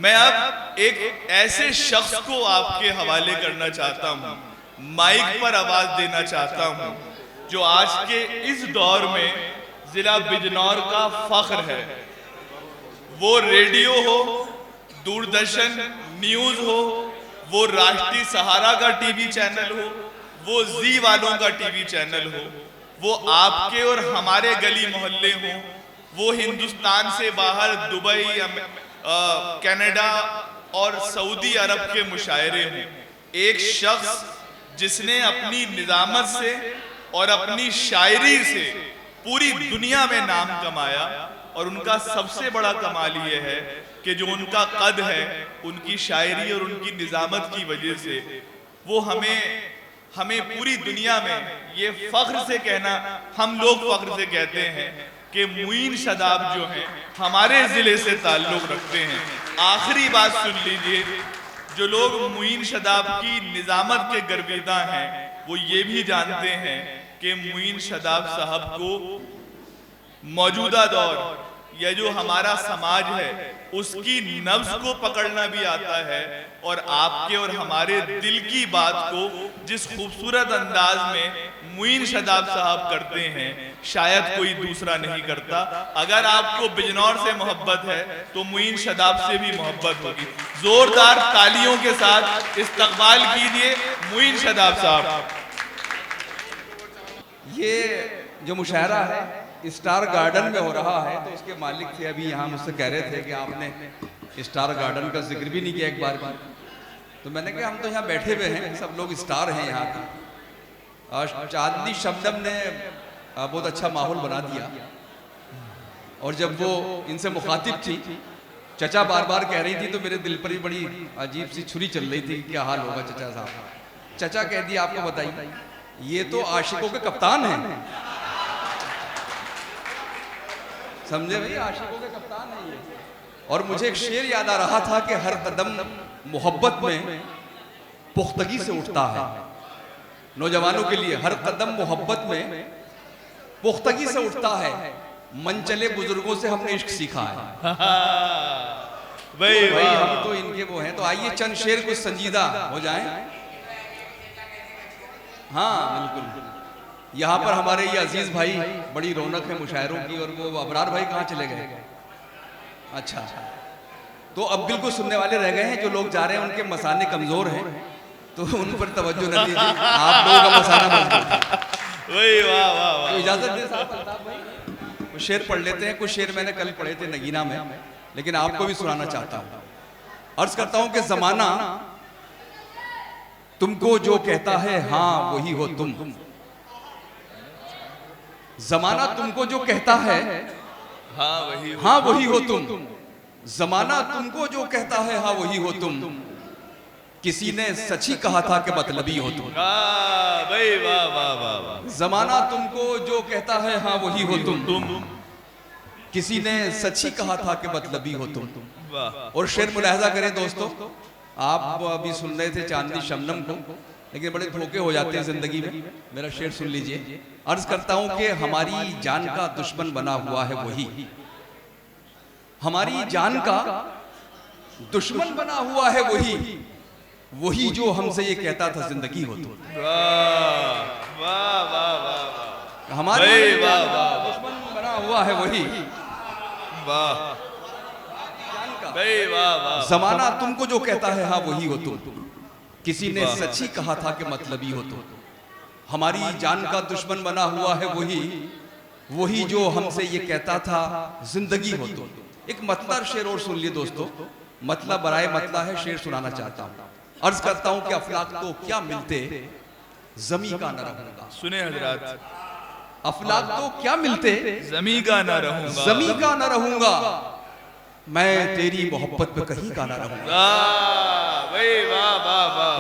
मैं अब एक ऐसे शख्स को आपके हवाले करना चाहता हूं, माइक पर आवाज देना चाहता हूं, जो आज के इस दौर में जिला बिजनौर का फख्र है। वो रेडियो हो, दूरदर्शन न्यूज हो, वो राष्ट्रीय सहारा का टीवी चैनल हो, वो जी वालों का टीवी चैनल हो, वो आपके और हमारे गली मोहल्ले हो, वो हिंदुस्तान से बाहर दुबई, कनाडा और सऊदी अरब के मुशायरे हों, एक शख्स जिसने अपनी निजामत से और अपनी शायरी से पूरी दुनिया में नाम कमाया। और उनका सबसे बड़ा कमाल ये है कि जो उनका कद है उनकी शायरी और उनकी निजामत की वजह से वो हमें पूरी दुनिया में ये फख्र से कहना, हम लोग फख्र से कहते हैं कि मुईन शदाब जो हैं हमारे जिले से ताल्लुक रखते हैं। आखिरी बात सुन लीजिए, जो लोग मुईन शदाब की निजामत के गर्विदा हैं वो ये भी जानते हैं कि मुईन शदाब साहब को मौजूदा दौर या जो हमारा समाज है उसकी नब्ज को पकड़ना भी आता है, और आपके और हमारे दिल की बात को जिस खूबसूरत अंदाज में मुईन शदाब साहब करते हैं शायद कोई दूसरा नहीं करता। अगर आपको बिजनौर से मोहब्बत है तो मुईन शदाब से भी मोहब्बत होगी। जोरदार तालियों के साथ इस्तकबाल कीजिए मुईन शदाब साहब। ये जो मुशायरा है स्टार गार्डन में हो रहा है, तो उसके मालिक थे अभी यहाँ मुझसे कह रहे थे कि आपने स्टार गार्डन का जिक्र भी नहीं किया एक बार भी। तो मैंने कहा हम तो यहाँ बैठे हुए हैं, सब लोग स्टार हैं यहाँ के। चांदनी शबनम ने बहुत अच्छा माहौल बना दिया, और जब वो इनसे मुखातिब थी, चचा बार बार कह रही थी, तो मेरे दिल पर ही बड़ी अजीब सी छुरी चल रही थी, क्या हाल होगा चचा साहब। चचा कह दिया आपको बताइए, ये तो आशिकों के कप्तान हैं, समझे भाई, आशिकों के कप्तान है ये। और मुझे एक शेर याद आ रहा था कि हर कदम मोहब्बत में पुख्तगी से उठता है। नौजवानों के लिए हर कदम मोहब्बत में पुख्तगी से उठता है, मनचले बुजुर्गों से हमने इश्क सीखा है। भाई हम तो इनके वो हैं। तो आइए चंद शेर कुछ संजीदा हो जाएं। हाँ बिल्कुल, यहाँ पर हमारे ये अजीज भाई, बड़ी रौनक है मुशायरों की। और वो अबरार भाई कहाँ चले गए? अच्छा, तो अब बिल्कुल सुनने वाले रह गए हैं। जो लोग जा रहे हैं उनके मसाने कमजोर हैं, तो उन पर तवज्जो न दीजिए, आप लोगों का मसाना मजबूत है। वाह वाह वाह, तो इजाजत दे साहब अल्ताफ भाई, कुछ शेर पढ़ लेते हैं। कुछ शेर मैंने कल पढ़े थे नगीना में, लेकिन आपको भी सुनाना चाहता हूँ। अर्ज करता हूँ कि जमाना तुमको जो कहता है हाँ वही हो तुम, जमाना तुमको जो कहता है हाँ वही हो तुम, जमाना तुमको जो कहता है हाँ वही हो तुम, किसी ने सच ही कहा था कि मतलबी हो तुम। जमाना तुमको जो कहता है हाँ वही हो तुम, किसी ने सच ही कहा था कि मतलबी हो तुम। और शेर मुलाहजा करें दोस्तों, आप अभी सुन रहे थे चांदनी शबनम को, लेकिन बड़े धोखे हो जाते हैं जिंदगी में। मेरा शेर सुन लीजिए। अर्ज करता हूं कि हमारी जान का दुश्मन बना हुआ है वही, हमारी जान का दुश्मन बना हुआ है वही, वही जो हमसे ये कहता था जिंदगी हो तुम। हमारी दुश्मन बना हुआ है वही, जमाना तुमको जो कहता है हाँ वही हो तुम, किसी ने सच ही कहा था कि मतलबी हो तुम। हमारी जान का दुश्मन बना हुआ है वही, वही जो हमसे ये कहता था जिंदगी हो तुम। एक मतला शेर और सुन लिए दोस्तों, मतला बराए मतला है, शेर सुनाना चाहता हूँ। अर्ज करता हूँ कि अफलाक तो क्या मिलते जमी का न रहूंगा। सुने हजरात, अफलाक तो क्या मिलते जमी का न रहूंगा, जमी का न रहूंगा, मैं तेरी मोहब्बत में कहीं का ना रहूंगा।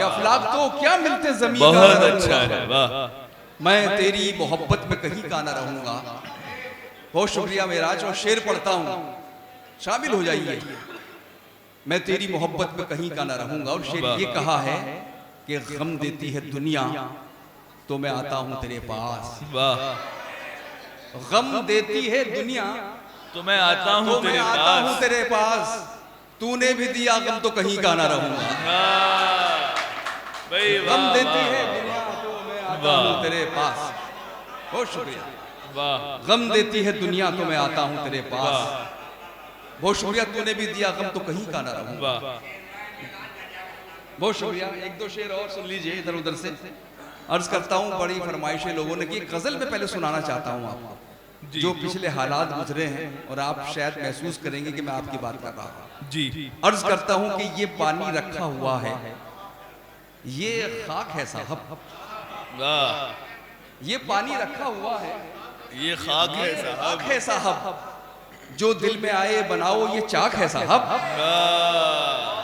अफलाक तो क्या मिलते जमीन का, बहुत अच्छा है, वाह। मैं तेरी मोहब्बत में कहीं का ना रहूंगा। बहुत शुक्रिया मेराज। और शेर पढ़ता हूँ, शामिल हो जाइए। मैं तेरी मोहब्बत में कहीं का ना रहूंगा। और शेर ये कहा है कि गम देती है दुनिया तो मैं आता हूँ तेरे पास। गम देती है दुनिया तो मैं आता हूँ तेरे पास। तेरे पास। तूने भी दिया गम तो कहीं का ना रहूंगा। वाह भाई वाह, गम देती वाह, है दुनिया तो मैं आता हूँ तेरे पास। बहुत शुक्रिया। वाह गम देती है दुनिया तो मैं आता हूँ तेरे पास। बहुत शुक्रिया, तूने भी दिया गम तो कहीं का ना रहूंगा। वाह। बहुत शुक्रिया। एक दो शेर और सुन लीजिए इधर उधर से। अर्ज करता हूँ, बड़ी फरमाइशें लोगों ने की, गजल में पहले सुनाना चाहता हूँ आपको, जी। जो पिछले हालात गुजरे हैं और आप शायद महसूस करेंगे कि मैं आपकी बात कर रहा हूँ। जी। अर्ज करता हूँ कि ये पानी रखा हुआ है, ये खाक है साहब। वाह। ये पानी रखा हुआ है, ये खाक है खाक साहब। है साहब। जो दिल में आए बनाओ, ये चाक है साहब। वाह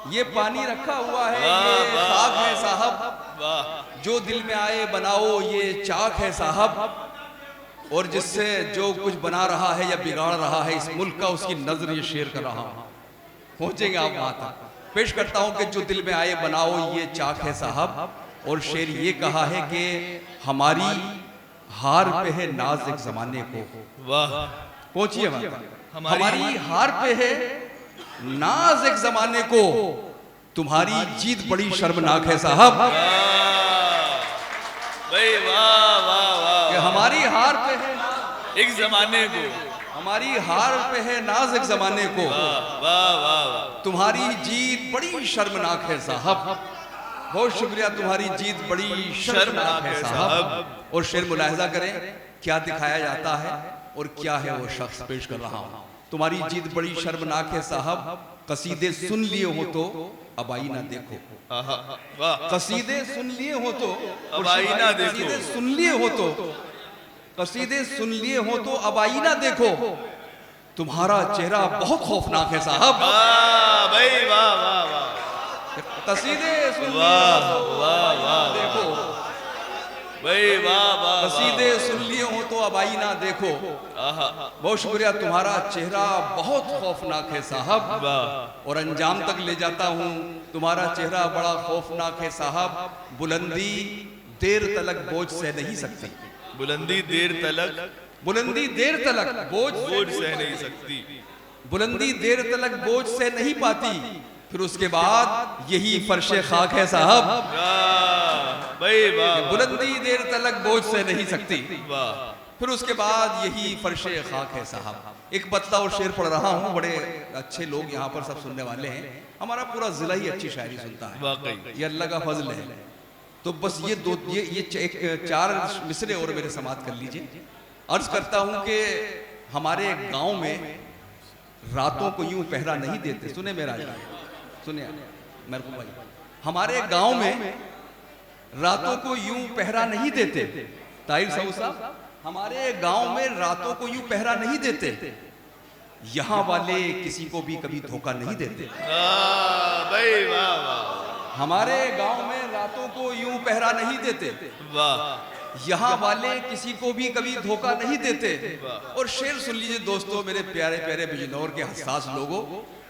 ये पानी रखा हुआ है, वाह, ये वाह, खाक है साहब। वाह। जो दिल में आए बनाओ, ये चाक है साहब। और जिससे जो कुछ बना रहा है या बिगाड़ रहा है इस मुल्क का, उसकी नजर ये शेर कर रहा हूं। पहुंचेंगे आप वहां तक। पेश करता हूं कि जो दिल में आए बनाओ, ये चाक है साहब। और शेर ये कहा है कि हमारी हार पे है नाज एक जमाने को। वाह। पहुंचिए वहां तक। हमारी हमारी हार पे है नाज एक जमाने को, तुम्हारी जीत बड़ी शर्मनाक है साहब। भाई वाह वाह वाह। कि हमारी हार पे है, एक जमाने को, हमारी हार पे है नाज एक जमाने को, वाह वाह वाह। तुम्हारी जीत बड़ी शर्मनाक है साहब। बहुत शुक्रिया। तुम्हारी जीत बड़ी शर्मनाक है साहब। और शेर मुलाहिजा करें क्या दिखाया जाता है और क्या है वो शख्स पेश कर रहा हूं। तुम्हारी जीत बड़ी शर्मनाक है साहब। कसीदे सुन लिए हो तो अब आईना देखो। वाह। कसीदे सुन लिए हो तो अब आईना देखो। कसीदे सुन लिए हो तो, कसीदे सुन लिए हो तो अब आईना देखो। तुम्हारा चेहरा बहुत खौफनाक है साहब। वाह भाई वाह वाह वाह। कसीदे सुन लिए वाह हो तो वाह वाह देखो। भाई वाह वाह। कसीदे सुन लिए हो तो अब आईना देखो। बहुत शुक्रिया। तुम्हारा चेहरा बहुत खौफनाक है साहब। वाह। और अंजाम तक ले जाता हूँ, तुम्हारा चेहरा बड़ा खौफनाक है साहब। बुलंदी देर तलक बोझ सह नहीं सकती। बुलंदी देर तलक, बुलंदी देर तलक बोझ बोझ सह नहीं सकती। बुलंदी देर तलक बोझ से नहीं पाती, फिर उसके बाद यही फर्शे खाक है साहब। वाह भाई वाह। बुलंदी देर तलक बोझ से नहीं सकती, वाह। फिर उसके बाद यही फर्शे खाक है साहब। एक बतला और शेर पढ़ रहा हूँ। बड़े अच्छे लोग यहाँ पर सब सुनने वाले हैं। हमारा पूरा जिला ही अच्छी शायरी सुनता है, वाकई। ये अल्लाह का फजल है। तो बस ये दो ये चार मिसरे और मेरे समाप्त कर लीजिए। अर्ज करता हूँ कि हमारे गांव में रातों को यूं पहरा नहीं देते। सुने मेरा, सुनिए मेरे भाई, हमारे गांव में रातों को यूं पहरा नहीं देते। ताहिर साहू साहब, हमारे गांव में रातों को यूं पहरा नहीं देते। यहाँ वाले किसी को भी कभी धोखा नहीं देते। भाई वाह वाह। हमारे गांव में रातों को यूं पहरा नहीं देते। वाह। यहाँ वाले किसी को भी कभी धोखा नहीं देते। और शेर सुन लीजिए दोस्तों, मेरे प्यारे प्यारे बिजनौर के हसास लोगों,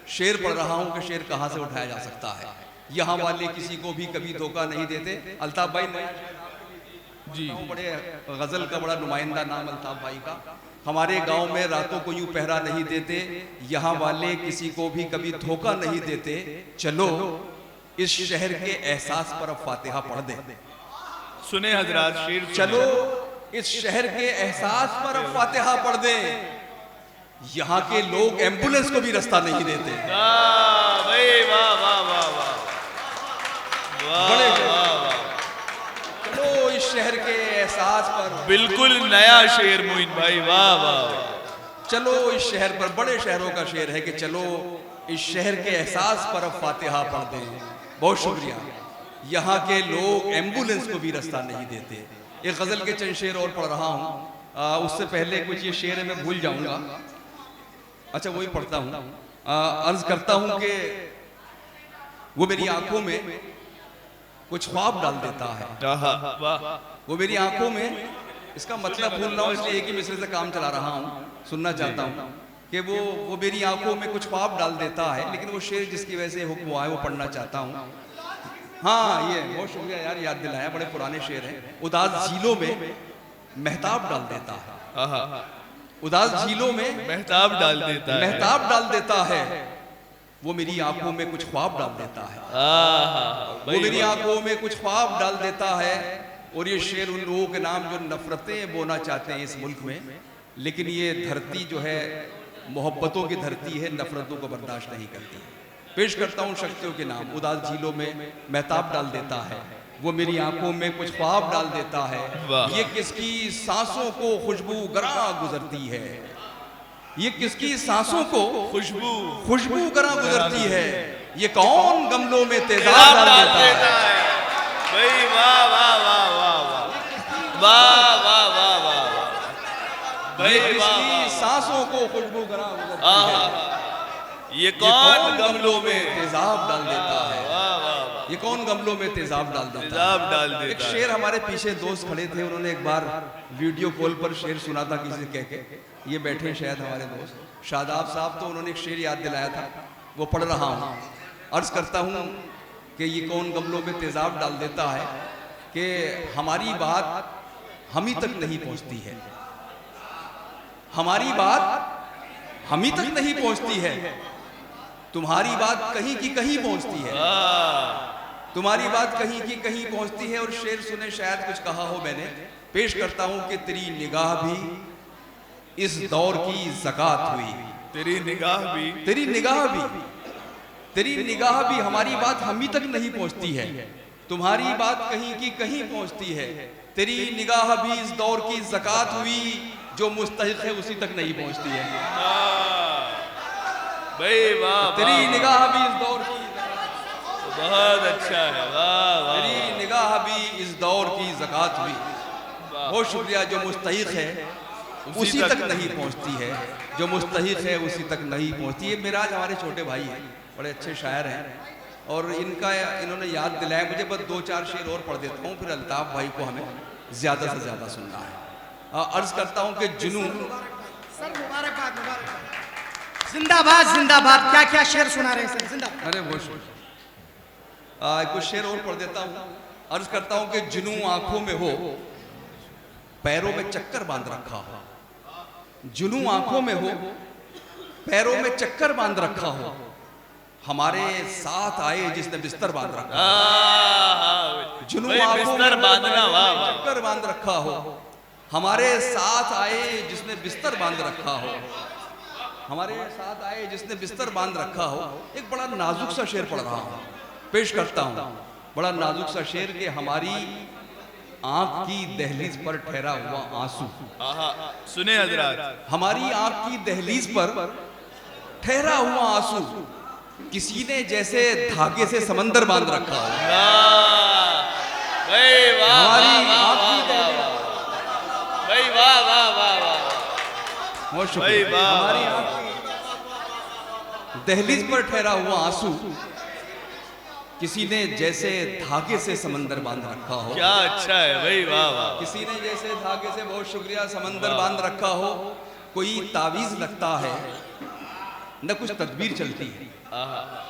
शेर पढ़ रहा हूँ कि शेर कहाँ से उठाया जा सकता है। यहाँ वाले किसी को भी कभी धोखा नहीं देते। अल्ताफ भाई जी, बड़े गजल का बड़ा नुमाइंदा नाम अल्ताफ भाई का। हमारे गांव में रातों को यूं पहरा नहीं देते, यहाँ वाले किसी को भी कभी धोखा नहीं देते। चलो इस शहर के एहसास पर अब फातिहा पढ़ दे। सुने हजरात शेर। चलो इस शहर के एहसास पर अब फातिहा पढ़ दे। यहाँ के लोग एम्बुलेंस को भी रास्ता नहीं देते। भाई वाह वाह वाह वाह। बड़े वाह वाह। चलो इस शहर के एहसास पर, बिल्कुल नया शेर मोइन भाई। वाह वाह। चलो इस शहर पर, बड़े शहरों का शेर है कि चलो इस शहर के एहसास पर अब फातिहा पढ़ दें। बहुत शुक्रिया। यहाँ के लोग एम्बुलेंस को भी रास्ता नहीं देते। एक गजल के चंद शेर और पढ़ रहा हूँ। उससे पहले कुछ ये शेर है मैं भूल जाऊंगा। अच्छा वही पढ़ता हूँ। अर्ज करता हूँ कि वो मेरी आंखों में कुछ ख्वाब डाल देता है। वो मेरी आंखों में, इसका मतलब भूल रहा हूँ इसलिए एक ही मिसरे से काम चला रहा हूँ, सुनना चाहता हूँ कि वो मेरी आंखों में कुछ ख्वाब डाल देता है। लेकिन वो शेर जिसकी वजह से हुक्म हुआ है वो पढ़ना चाहता हूँ। हाँ ये बहुत शुक्रिया यार, याद दिलाया। बड़े पुराने शेर हैं। उदास झीलों में महताब डाल देता है। उदास झीलों में महताब डाल देता है। महताब डाल देता है। वो मेरी आंखों में कुछ ख्वाब डाल देता है, आहा, वो मेरी आंखों में कुछ ख्वाब डाल देता है। और ये शेर उन लोगों के नाम जो नफरतें बोना चाहते हैं इस मुल्क में, लेकिन ये धरती जो है मोहब्बतों की धरती है, नफरतों को बर्दाश्त नहीं करती। पेश करता हूँ शक्तियों के नाम। उदास झीलों में महताब डाल देता है, वो मेरी आंखों में कुछ ख्वाब डाल देता है। ये किसकी सांसों को खुशबू गरा गुजरती है, ये किसकी सांसों को खुशबू गरा गुजरती है। ये कौन गमलों में तेजाब डाल देता है। भाई वाह वाह वाह वाह वाह वाह वाह वाह वाह ये भाई वाह किसकी सांसों को खुशबू गरा गुजरती है। ये कौन गमलों में तेजाब डाल देता है। वाह वाह वाह ये कौन गमलों में तेजाब डाल देता है। तेजाब डाल एक देता है। शेर हमारे पीछे दोस्त खड़े थे, उन्होंने एक बार वीडियो कॉल पर शेर सुना था किसी से कह के। ये बैठे शायद हमारे दोस्त शादाब साहब, तो उन्होंने एक शेर याद दिलाया था, वो पढ़ रहा हूँ। अर्ज करता हूँ कि ये कौन गमलों में तेजाब डाल देता है कि हमारी बात हम ही तक नहीं पहुँचती है, हमारी बात हम ही तक नहीं पहुँचती है, तुम्हारी बात कहीं की कहीं पहुँचती है, तुम्हारी बात कहीं की कहीं पहुँचती है। और शेर सुने शायद कुछ कहा हो मैंने, पेश करता हूँ कि तेरी निगाह भी इस दौर की ज़कात हुई, तेरी निगाह भी, तेरी निगाह भी, तेरी निगाह भी हमारी बात हम ही तक नहीं पहुंचती है, तुम्हारी बात कहीं की कहीं पहुंचती है। तेरी निगाह भी इस दौर की ज़कात हुई, जो मुस्तहिक है उसी तक नहीं पहुंचती है। भाई वाह, तेरी निगाह भी इस दौर की, बहुत अच्छा है, वाह वाह, तेरी निगाह भी इस दौर की ज़कात हुई। बहुत शुक्रिया। जो मुस्तहिक है उसी तक नहीं पहुंचती है, जो मुस्तहिक है उसी तक नहीं पहुंचती है। मेराज हमारे छोटे भाई हैं, बड़े अच्छे शायर हैं, और इन्होंने याद दिलाया मुझे। बस 2-4 शेर और पढ़ देता हूँ, फिर अल्ताफ भाई को हमें ज़्यादा से ज़्यादा सुनना है। अर्ज करता हूँ कि जुनून, सर मुबारकबाद मुबारकबाद, जिंदाबाद जिंदाबाद। क्या क्या शेर सुना रहे हैं सर, जिंदाबाद। अरे वो कुछ शेर और पढ़ देता हूँ। अर्ज करता हूँ कि जुनून आंखों में हो, पैरों में चक्कर बांध रखा हो, जुनून आंखों में हो, पैरों में चक्कर बांध रखा हो, हमारे साथ आए जिसने बिस्तर बांध रखा हो। जुनून आंखों में बिस्तर बांधना, वाह वाह, चक्कर बांध रखा हो, हमारे साथ आए जिसने बिस्तर बांध रखा हो, हमारे साथ आए जिसने बिस्तर बांध रखा हो। एक बड़ा नाजुक सा शेर पढ़ रहा हूँ, पेश करता हूँ। बड़ा नाजुक सा शेर कि हमारी आंख की दहलीज पर ठहरा हुआ आंसू, सुने हजरात, हमारी आंख की दहलीज पर ठहरा हुआ आंसू, किसी ने जैसे धागे से समंदर बांध रखा हो। भाई वाह, हमारी आंख की दहलीज, भाई वाह वाह वाह वाह, बहुत शुक्रिया। भाई वाह, हमारी आंख की दहलीज पर ठहरा हुआ आंसू, किसी ने जैसे धागे से समंदर बांध रखा हो। क्या अच्छा है, भाई वाह वाह, किसी ने जैसे धागे से, बहुत शुक्रिया, समंदर बांध रखा हो। कोई तावीज लगता है न कुछ तदबीर चलती है,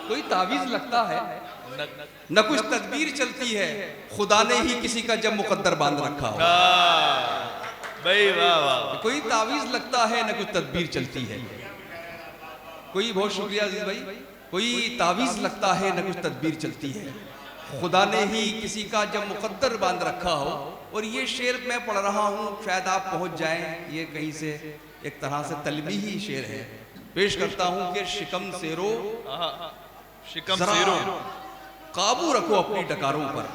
कोई तावीज लगता है न कुछ तदबीर चलती है, खुदा ने ही किसी का जब मुकद्दर बांध रखा हो। भाई वाह वाह, कोई तावीज लगता है न कुछ तदबीर चलती है, कोई, बहुत शुक्रिया अजीज भाई, कोई तावीज लगता है न कुछ तदबीर चलती है, खुदा ने ही किसी का जब मुकद्दर बांध रखा हो। और ये शेर मैं पढ़ रहा हूँ, शायद आप पहुंच जाएं, ये कहीं से एक तरह से तलबी ही शेर है। पेश करता हूँ कि शिकम सेरो, शिकम जरा सेरो, काबू रखो अपनी डकारों पर,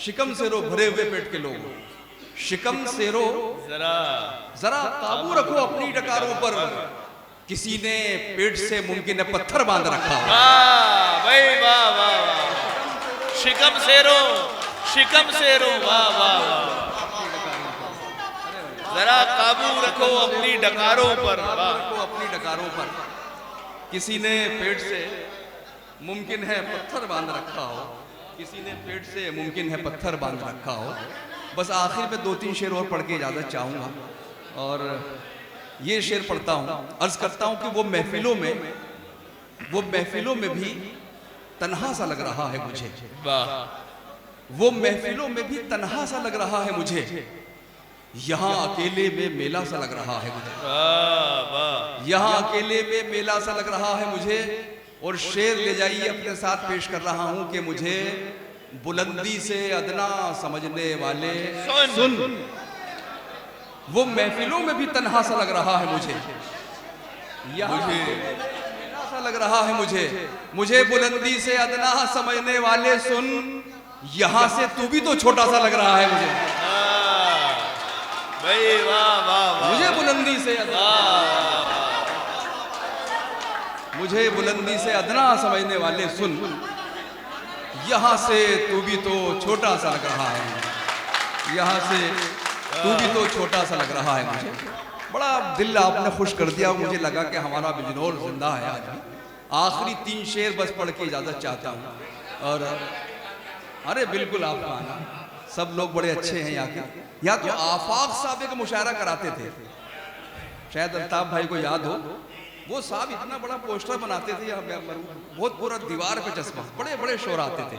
शिकम सेरो भरे हुए पेट के लोग, शिकम सेरो जरा काबू रखो अपनी डकारों पर, किसी ने पेट से मुमकिन है पत्थर बांध रखा हो। भाई वाह वाह वाह, शिकम सेरो, शिकम सेरो, वाह वाह वाह, जरा काबू रखो अपनी डकारों पर, रखो अपनी डकारों पर, किसी ने पेट से मुमकिन है पत्थर बांध रखा हो, किसी ने पेट से मुमकिन है पत्थर बांध रखा हो। बस आखिर में 2-3 शेर और पढ़ के इजाजत चाहूंगा, और ये शेर पढ़ता हूँ। अर्ज करता हूँ कि वो महफिलों में भी तन्हा सा लग रहा है मुझे, वो महफिलों में भी तन्हा सा लग रहा है मुझे, यहाँ अकेले में मेला सा लग रहा है मुझे, वाह वाह, यहाँ अकेले में मेला सा लग रहा है मुझे। और शेर ले जाइए अपने साथ पेश कर रहा हूं कि मुझे बुलंदी से अदना समझने वाले सुन, वो महफिलों में भी तन्हा सा लग रहा है मुझे, यहाँ मेला सा लग रहा है मुझे। मुझे बुलंदी से अदना समझने वाले सुन, यहाँ से तू भी तो छोटा सा लग रहा है मुझे। भाई वाह वाह वाह, मुझे बुलंदी से मुझे बुलंदी से अदना समझने वाले सुन, यहाँ से तू भी तो छोटा सा लग रहा है, यहाँ से तू भी तो छोटा सा लग रहा है मुझे। बड़ा दिल आपने खुश कर दिया। मुझे लगा कि हमारा बिजनौर जिंदा है आज भी। आखिरी 3 शेर बस पढ़ के इजाज़त चाहता हूँ। और अरे बिल्कुल आपका आना, सब लोग बड़े अच्छे हैं यहाँ के। यहाँ तो आफाक साहब का मुशायरा कराते थे, शायद अल्ताफ भाई को याद हो। वो साहब इतना बड़ा पोस्टर बनाते थे, बहुत पूरा दीवार पे चस्पा, बड़े बड़े शोर आते थे।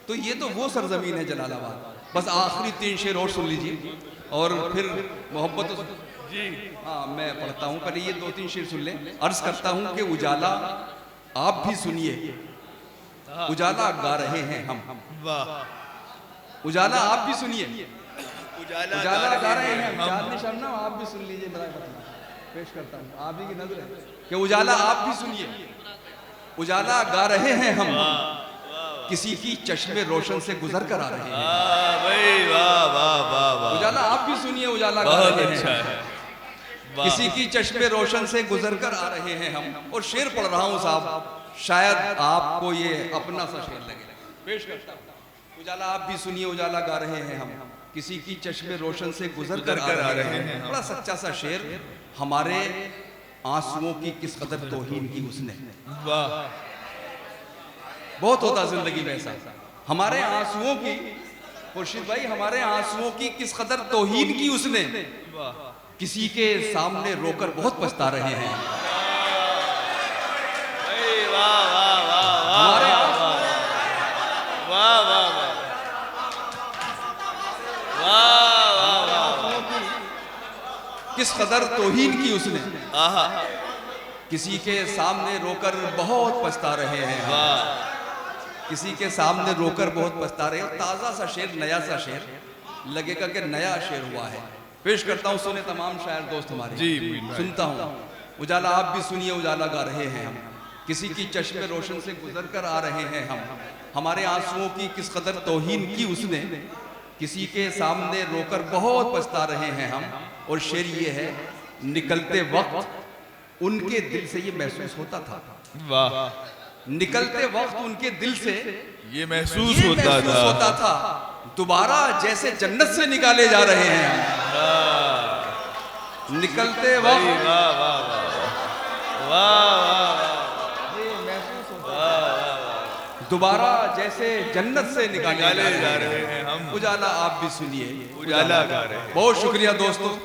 तो ये तो वो सरजमीन है जलालाबाद। बस आखिरी 3 शेर और सुन लीजिए और फिर मोहब्बत जी। हाँ मैं पढ़ता हूँ, पहले ये 2-3 शेर सुन लें। अर्ज करता हूँ कि उजाला आप भी सुनिए, उजाला गा रहे हैं हम। वाह, उजाला आप भी सुनिए, उजाला उजाला गा रहे हैं हम। हम। चांद निशाना आप भी सुन लीजिए, मेरा मतलब पेश करता हूँ आप ही की नजर है कि उजाला आप भी सुनिए, उजाला गा रहे हैं हम, किसी की चश्मे रोशन से गुजर कर आ रहे हैं। भाई वाह वाह वाह वाह, उजाला आप भी सुनिए, उजाला गा बहुत रहे अच्छा हैं, है। वाह, किसी की चश्मे रोशन से गुजर कर आ रहे हैं हम। और शेर पढ़ रहा हूँ साहब, शायद आपको ये अपना सा शेर लगे, पेश करता हूँ। उजाला आप भी सुनिए, उजाला गा रहे हैं हम, किसी की चश्मे रोशन से गुजर कर आ रहे हैं। बड़ा सच्चा सा शेर। हमारे आंसुओं की किस कदर तौहीन की उसने, वाह, बहुत होता जिंदगी में ऐसा। हमारे आंसुओं की, खुर्शीद भाई, हमारे आंसुओं की किस कदर तौहीन की उसने, किसी के सामने रोकर बहुत पछता रहे हैं। वाह वाह वाह हमारे वाह वाह किस कदर तौहीन की उसने, आहा, किसी के सामने रोकर बहुत पछता रहे हैं। वाह, किसी के सामने रोकर बहुत पछता रहे। ताज़ा सा शेर, नया सा शेर, लगेगा कि नया शेर हुआ है। पेश करता हूँ, सुने तमाम शायर दोस्त हमारे। जी, सुनता हूँ। उजाला आप भी सुनिए, उजाला गा रहे हैं हम, किसी की चश्मे रोशन से गुजर कर आ रहे हैं हम। हमारे आंसुओं की किस कदर तौहीन की उसने, किसी के सामने रोकर बहुत पछता रहे हैं हम। और शेर ये है, निकलते वक्त उनके दिल से ये महसूस होता था, वाह, निकलते वक्त उनके दिल से ये महसूस होता था, दोबारा जैसे जन्नत से निकाले जा रहे हैं। निकलते वक्त वाह वाह वाह वाह, ये महसूस होता है, दोबारा जैसे जन्नत से निकाले जा रहे हैं हम। उजाला आप भी सुनिए, उजाला गा रहे हैं। बहुत शुक्रिया दोस्तों।